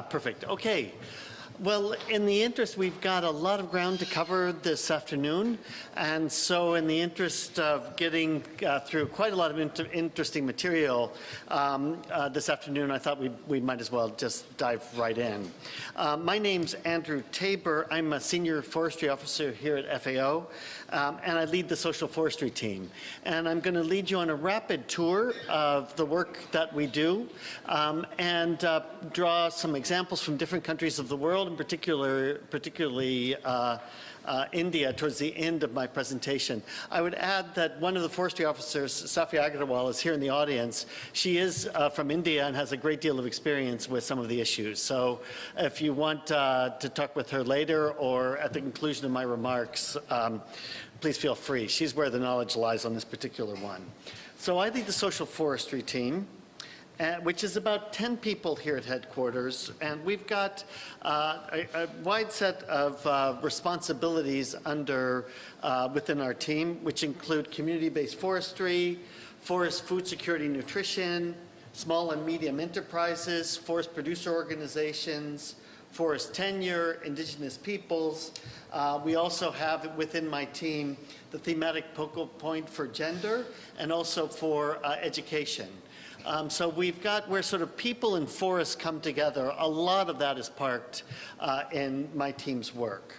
Perfect. Okay. Well, in the interest, we've got a lot of ground to cover this afternoon. And so in the interest of getting through quite a lot of interesting material this afternoon, I thought we might as well just dive right in. My name's Andrew Tabor. I'm a Senior Forestry Officer here at FAO, and I lead the Social Forestry team. And I'm going to lead you on a rapid tour of the work that we do and draw some examples from different countries of the world, in particularly India, towards the end of my presentation. I would add that one of the forestry officers, Safi Agarwal, is here in the audience. She is from India and has a great deal of experience with some of the issues. So if you want to talk with her later or at the conclusion of my remarks, please feel free. She's where the knowledge lies on this particular one. So I lead the social forestry team, which is about 10 people here at headquarters, and we've got a wide set of responsibilities within our team, which include community-based forestry, forest food security nutrition, small and medium enterprises, forest producer organizations, forest tenure, indigenous peoples. We also have within my team the thematic focal point for gender and also for education. So we've got where sort of people and forests come together. A lot of that is parked in my team's work.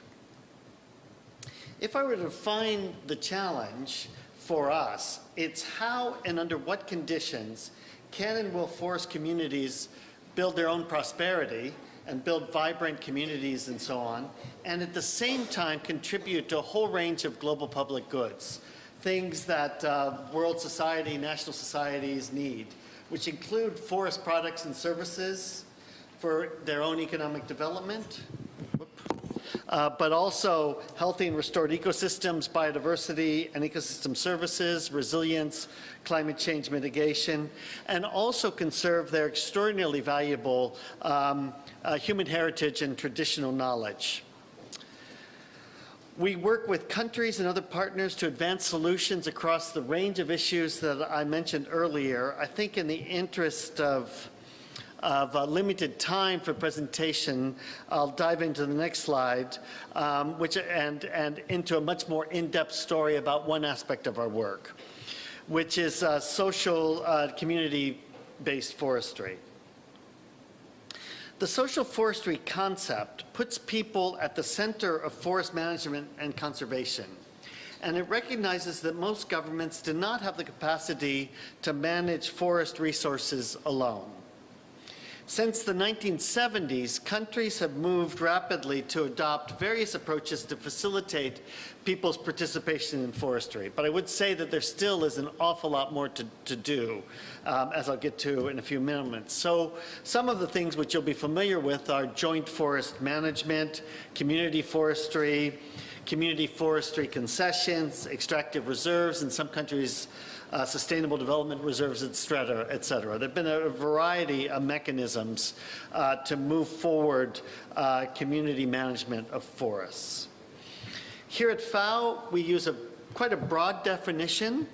If I were to define the challenge for us, it's how and under what conditions can and will forest communities build their own prosperity and build vibrant communities and so on, and at the same time contribute to a whole range of global public goods, things that world society, national societies need, which include forest products and services for their own economic development, but also healthy and restored ecosystems, biodiversity and ecosystem services, resilience, climate change mitigation, and also conserve their extraordinarily valuable human heritage and traditional knowledge. We work with countries and other partners to advance solutions across the range of issues that I mentioned earlier. I think in the interest of limited time for presentation, I'll dive into the next slide, and into a much more in-depth story about one aspect of our work, which is social community-based forestry. The social forestry concept puts people at the center of forest management and conservation, and it recognizes that most governments do not have the capacity to manage forest resources alone. Since the 1970s, countries have moved rapidly to adopt various approaches to facilitate people's participation in forestry. But I would say that there still is an awful lot more to do, as I'll get to in a few moments. So some of the things which you'll be familiar with are joint forest management, community forestry concessions, extractive reserves, in some countries sustainable development reserves, et cetera, et cetera. There have been a variety of mechanisms to move forward community management of forests. Here at FAO, we use quite a broad definition,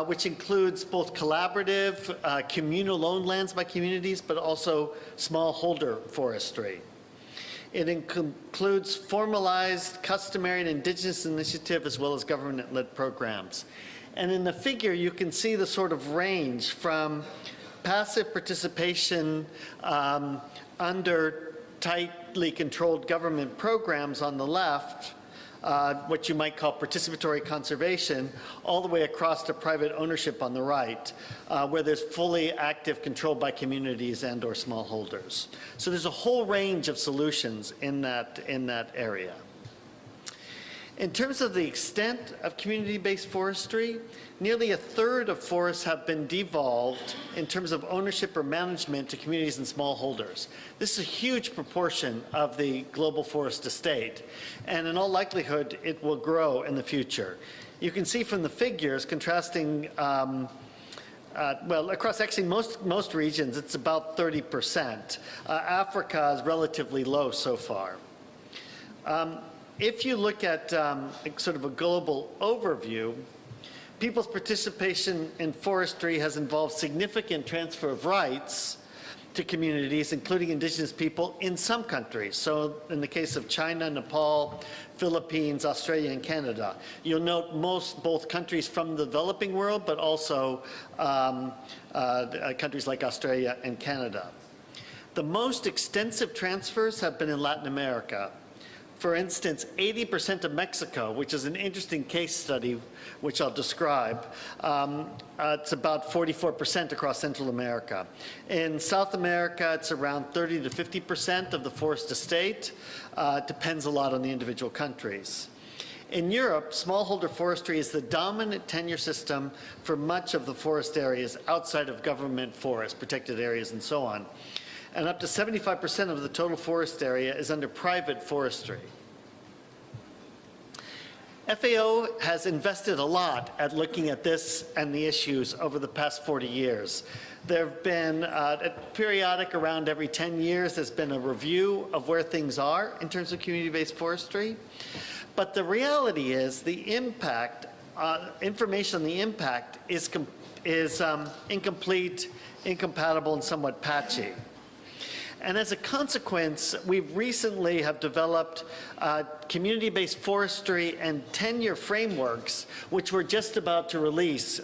which includes both collaborative, communal owned lands by communities, but also smallholder forestry. It includes formalized, customary, and indigenous initiative, as well as government-led programs. And in the figure, you can see the sort of range from passive participation under tightly controlled government programs on the left, what you might call participatory conservation, all the way across to private ownership on the right, where there's fully active control by communities and or smallholders. So there's a whole range of solutions in that area. In terms of the extent of community-based forestry, nearly a third of forests have been devolved in terms of ownership or management to communities and smallholders. This is a huge proportion of the global forest estate, and in all likelihood, it will grow in the future. You can see from the figures contrasting, well, across actually most regions, it's about 30%. Africa is relatively low so far. If you look at sort of a global overview, people's participation in forestry has involved significant transfer of rights to communities, including indigenous people, in some countries. So in the case of China, Nepal, Philippines, Australia, and Canada. You'll note both countries from the developing world, but also countries like Australia and Canada. The most extensive transfers have been in Latin America. For instance, 80% of Mexico, which is an interesting case study, which I'll describe, it's about 44% across Central America. In South America, it's around 30 to 50% of the forest estate. Depends a lot on the individual countries. In Europe, smallholder forestry is the dominant tenure system for much of the forest areas outside of government forests, protected areas, and so on. And up to 75% of the total forest area is under private forestry. FAO has invested a lot at looking at this and the issues over the past 40 years. There have been periodic, around every 10 years, there's been a review of where things are in terms of community-based forestry. But the reality is the impact, information on the impact is incomplete, incompatible, and somewhat patchy. And as a consequence, we recently have developed community-based forestry and tenure frameworks, which we're just about to release,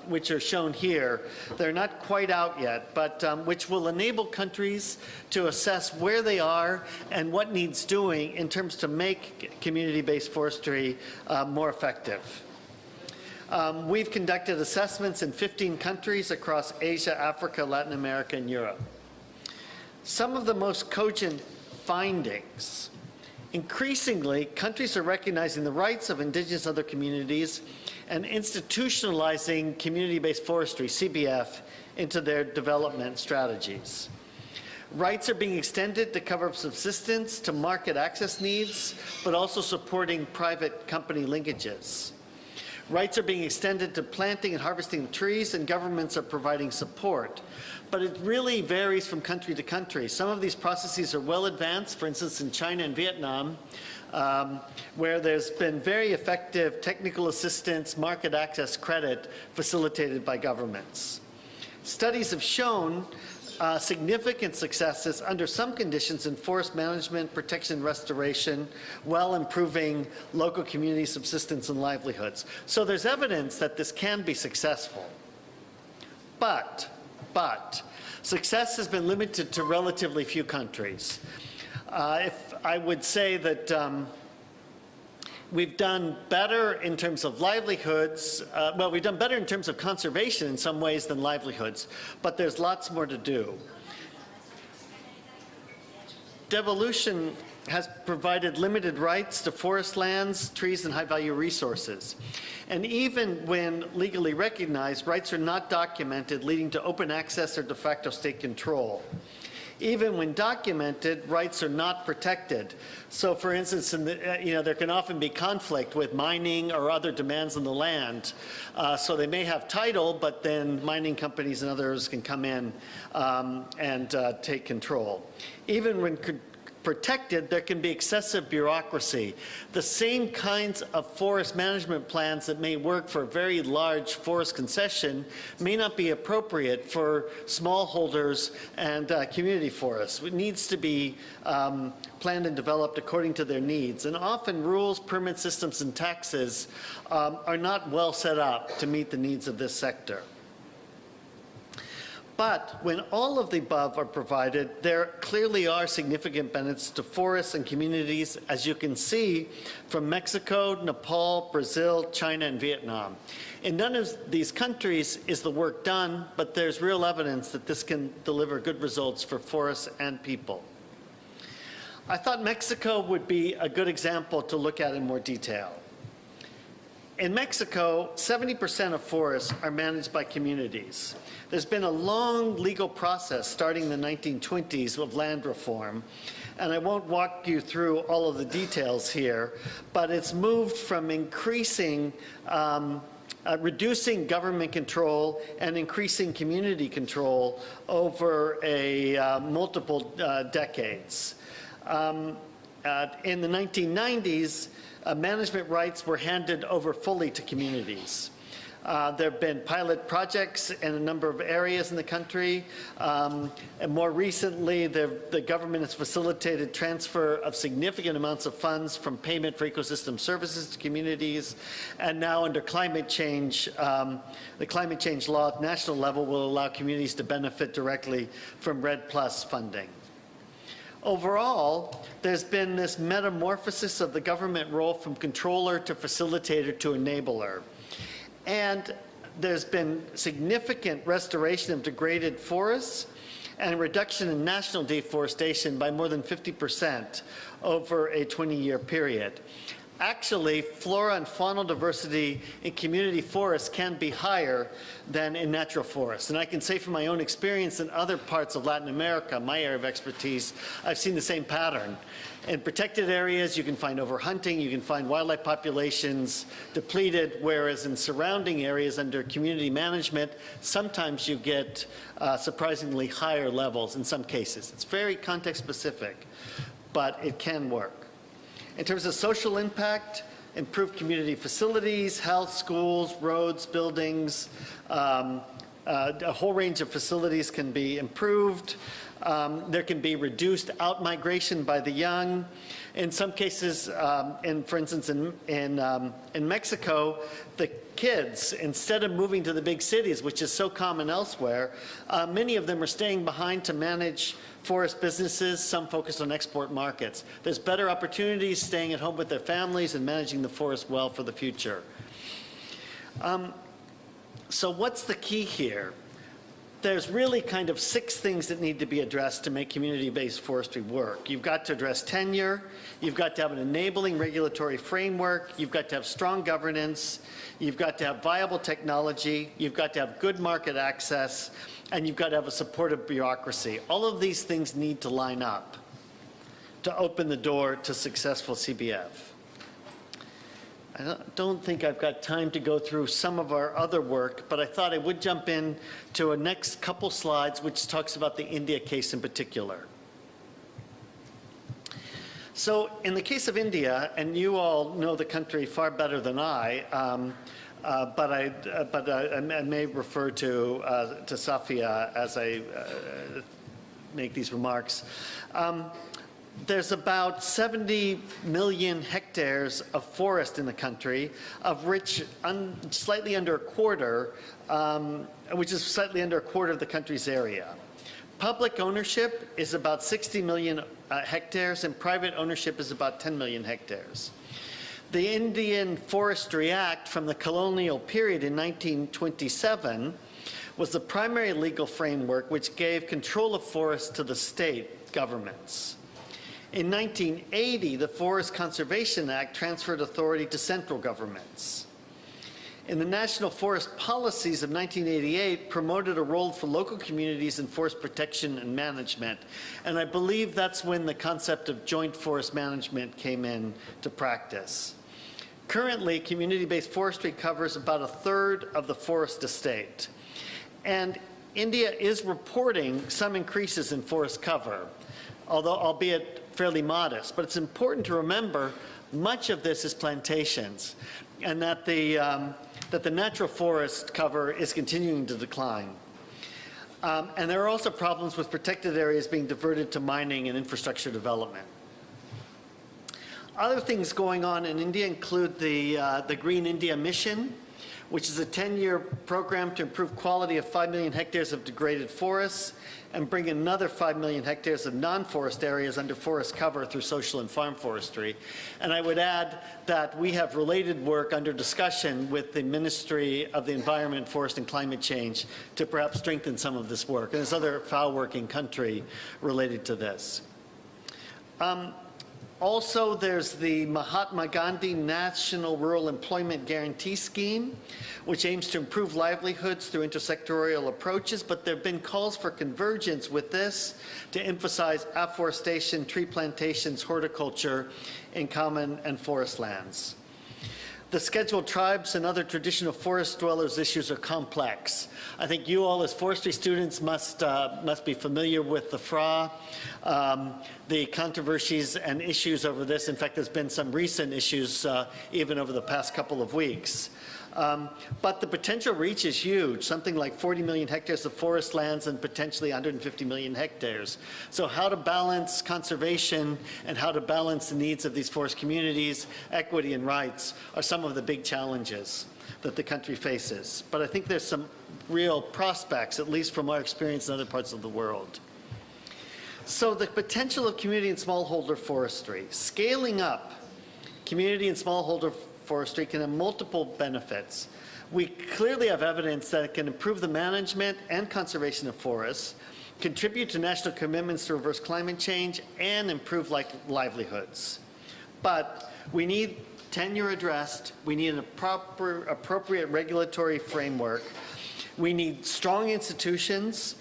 which are shown here. They're not quite out yet, but which will enable countries to assess where they are and what needs doing in terms to make community-based forestry more effective. We've conducted assessments in 15 countries across Asia, Africa, Latin America, and Europe. Some of the most cogent findings. Increasingly, countries are recognizing the rights of indigenous other communities and institutionalizing community-based forestry, CBF, into their development strategies. Rights are being extended to cover subsistence, to market access needs, but also supporting private company linkages. Rights are being extended to planting and harvesting trees, and governments are providing support. But it really varies from country to country. Some of these processes are well advanced, for instance, in China and Vietnam, where there's been very effective technical assistance, market access credit facilitated by governments. Studies have shown significant successes under some conditions in forest management, protection, restoration, while improving local community subsistence and livelihoods. So there's evidence that this can be successful. But success has been limited to relatively few countries. If I would say that we've done better in terms of livelihoods. Well, we've done better in terms of conservation in some ways than livelihoods, but there's lots more to do. Devolution has provided limited rights to forest lands, trees, and high-value resources. And even when legally recognized, rights are not documented, leading to open access or de facto state control. Even when documented, rights are not protected. So for instance, there can often be conflict with mining or other demands on the land. So they may have title, but then mining companies and others can come in and take control. Even when protected, there can be excessive bureaucracy. The same kinds of forest management plans that may work for a very large forest concession may not be appropriate for smallholders and community forests. It needs to be planned and developed according to their needs. And often rules, permit systems, and taxes are not well set up to meet the needs of this sector. But when all of the above are provided, there clearly are significant benefits to forests and communities, as you can see from Mexico, Nepal, Brazil, China, and Vietnam. In none of these countries is the work done, but there's real evidence that this can deliver good results for forests and people. I thought Mexico would be a good example to look at in more detail. In Mexico, 70% of forests are managed by communities. There's been a long legal process starting in the 1920s of land reform, and I won't walk you through all of the details here, but it's moved from reducing government control and increasing community control over multiple decades. In the 1990s, management rights were handed over fully to communities. There have been pilot projects in a number of areas in the country. And more recently, the government has facilitated transfer of significant amounts of funds from payment for ecosystem services to communities. And now under climate change, the climate change law at national level will allow communities to benefit directly from REDD+ funding. Overall, there's been this metamorphosis of the government role from controller to facilitator to enabler. And there's been significant restoration of degraded forests and reduction in national deforestation by more than 50% over a 20-year period. Actually, flora and faunal diversity in community forests can be higher than in natural forests. And I can say from my own experience in other parts of Latin America, my area of expertise, I've seen the same pattern. In protected areas, you can find overhunting, you can find wildlife populations depleted, whereas in surrounding areas under community management, sometimes you get surprisingly higher levels in some cases. It's very context specific, but it can work. In terms of social impact, improved community facilities, health, schools, roads, buildings, a whole range of facilities can be improved. There can be reduced out-migration by the young. In some cases, for instance, in Mexico, the kids, instead of moving to the big cities, which is so common elsewhere, many of them are staying behind to manage forest businesses, some focused on export markets. There's better opportunities staying at home with their families and managing the forest well for the future. So what's the key here? There's really kind of 6 things that need to be addressed to make community-based forestry work. You've got to address tenure, you've got to have an enabling regulatory framework, you've got to have strong governance, you've got to have viable technology, you've got to have good market access, and you've got to have a supportive bureaucracy. All of these things need to line up to open the door to successful CBF. I don't think I've got time to go through some of our other work, but I thought I would jump in to a next couple slides, which talks about the India case in particular. So in the case of India, and you all know the country far better than I, but I may refer to Safia as I make these remarks. There's about 70 million hectares of forest in the country, of which slightly under a quarter, which is slightly under a quarter of the country's area. Public ownership is about 60 million hectares, and private ownership is about 10 million hectares. The Indian Forestry Act from the colonial period in 1927 was the primary legal framework which gave control of forests to the state governments. In 1980, the Forest Conservation Act transferred authority to central governments. In the National Forest Policies of 1988, promoted a role for local communities in forest protection and management. And I believe that's when the concept of joint forest management came into practice. Currently, community-based forestry covers about 1/3 of the forest estate. And India is reporting some increases in forest cover, although albeit fairly modest. But it's important to remember much of this is plantations, and that the natural forest cover is continuing to decline. And there are also problems with protected areas being diverted to mining and infrastructure development. Other things going on in India include the Green India Mission, which is a 10-year program to improve quality of 5 million hectares of degraded forests and bring another 5 million hectares of non-forest areas under forest cover through social and farm forestry. And I would add that we have related work under discussion with the Ministry of the Environment, Forest and Climate Change to perhaps strengthen some of this work. And there's other FAO work in country related to this. Also, there's the Mahatma Gandhi National Rural Employment Guarantee Scheme, which aims to improve livelihoods through intersectorial approaches, but there have been calls for convergence with this to emphasize afforestation, tree plantations, horticulture in common and forest lands. The scheduled tribes and other traditional forest dwellers issues are complex. I think you all as forestry students must be familiar with the FRA, the controversies and issues over this. In fact, there's been some recent issues even over the past couple of weeks. But the potential reach is huge, something like 40 million hectares of forest lands and potentially 150 million hectares. So how to balance conservation and how to balance the needs of these forest communities, equity and rights are some of the big challenges that the country faces. But I think there's some real prospects, at least from our experience in other parts of the world. So the potential of community and smallholder forestry. Scaling up community and smallholder forestry can have multiple benefits. We clearly have evidence that it can improve the management and conservation of forests, contribute to national commitments to reverse climate change, and improve livelihoods. But we need tenure addressed, we need an appropriate regulatory framework, we need strong institutions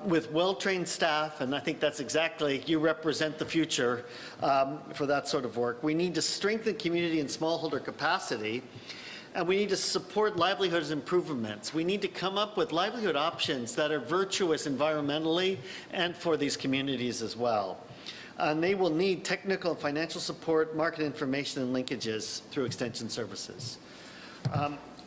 with well-trained staff, and I think that's exactly, you represent the future for that sort of work. We need to strengthen community and smallholder capacity, and we need to support livelihoods improvements. We need to come up with livelihood options that are virtuous environmentally and for these communities as well. And they will need technical and financial support, market information, and linkages through extension services.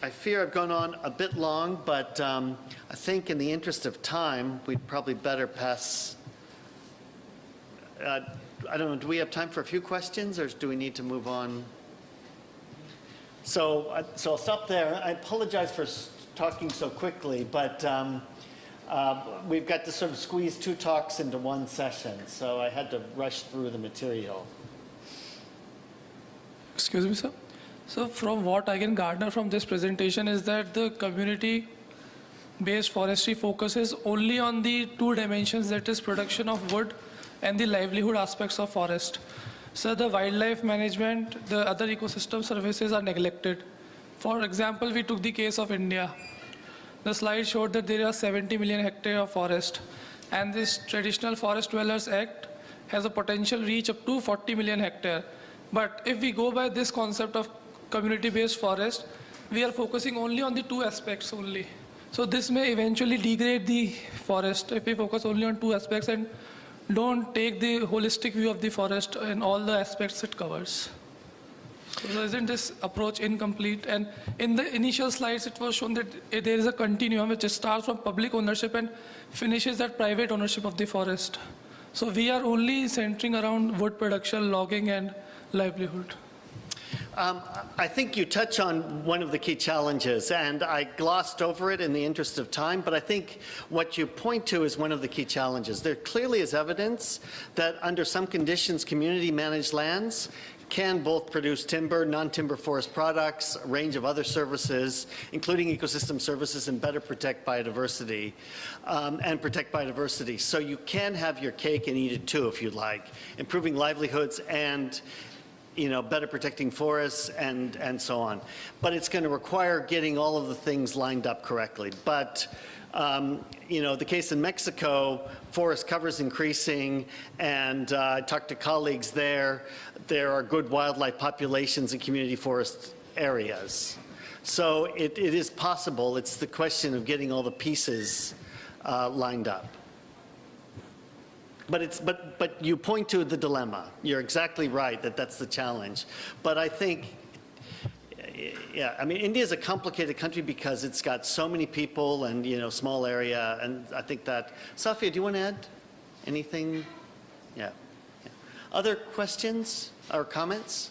I fear I've gone on a bit long, but I think in the interest of time, we'd probably better pass. I don't know, do we have time for a few questions, or do we need to move on? So I'll stop there. I apologize for talking so quickly, but we've got to sort of squeeze 2 talks into one session, so I had to rush through the material. Excuse me, sir? So from what I can garner from this presentation is that the community-based forestry focuses only on the 2 dimensions, that is production of wood and the livelihood aspects of forest. So the wildlife management, the other ecosystem services are neglected. For example, we took the case of India. The slide showed that there are 70 million hectares of forest, and this Traditional Forest Dwellers Act has a potential reach up to 40 million hectares. But if we go by this concept of community-based forest, we are focusing only on the 2 aspects only. So this may eventually degrade the forest if we focus only on 2 aspects and don't take the holistic view of the forest and all the aspects it covers. So isn't this approach incomplete? And in the initial slides, it was shown that there is a continuum which starts from public ownership and finishes at private ownership of the forest. So we are only centering around wood production, logging, and livelihood. I think you touch on one of the key challenges, and I glossed over it in the interest of time, but I think what you point to is one of the key challenges. There clearly is evidence that under some conditions, community-managed lands can both produce timber, non-timber forest products, a range of other services, including ecosystem services, and better protect biodiversity, So you can have your cake and eat it too, if you like, improving livelihoods and better protecting forests and so on. But it's going to require getting all of the things lined up correctly. But the case in Mexico, forest cover is increasing, and I talked to colleagues there. There are good wildlife populations in community forest areas. So it is possible. It's the question of getting all the pieces lined up. But you point to the dilemma. You're exactly right that that's the challenge. But I think, India is a complicated country because it's got so many people and, small area. And I think that, Safia, do you want to add anything? Yeah. Other questions or comments?